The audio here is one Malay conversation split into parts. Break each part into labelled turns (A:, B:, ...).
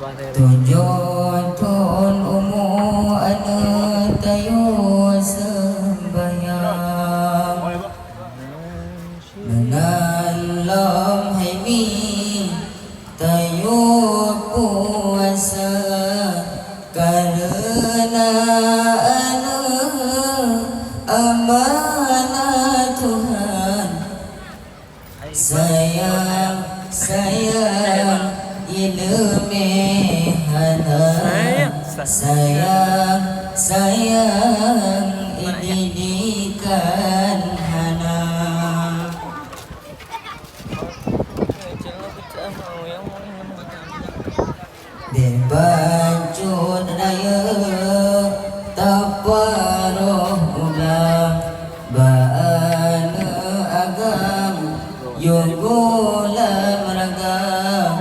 A: Tujuh tahun umur anak tayo sembahyang mengalam hemi tayo puasa karena anak amanah Tuhan. Sayang ilmu sayang didikan hana debancut raya taparoh ulang baana agam yogola meragam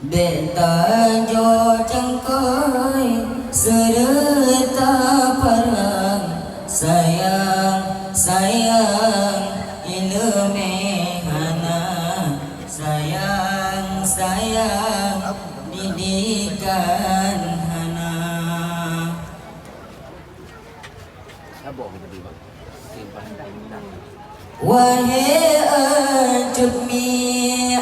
A: beta jo cangkoi serta parang sayang ilmu hana sayang didikan hana wahai ajumi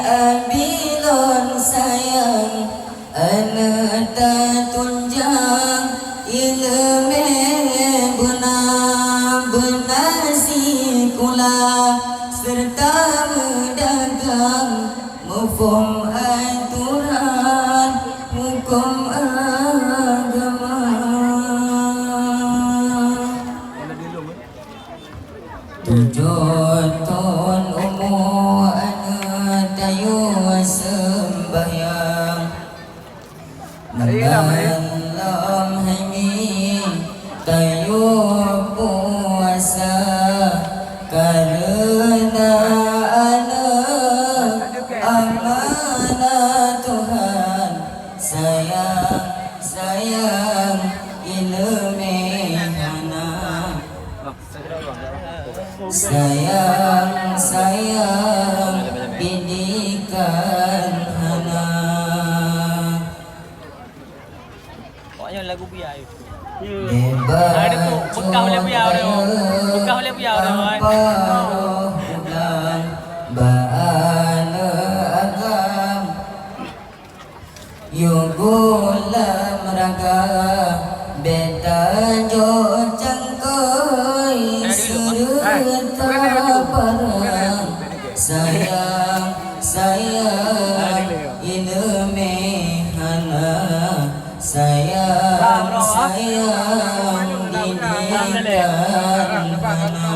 A: abilon sayang anak tak tunjang ilmu benasi kula serta mendagang mufum aturan hukum agama tujuh tahun umur anak tayo sembahyang malam hemi tayo puasa karena anak amanah Tuhan. Sayang ilmu hana sayang didikan hana.
B: Pokoknya lagu biar itu.
A: Ada
B: tu bekah oleh biar tu. Bekah oleh biar tu.
A: Baana agam yogola meraga beta jo cangkoi serta parang sayang ilmu hana sayang didikan hana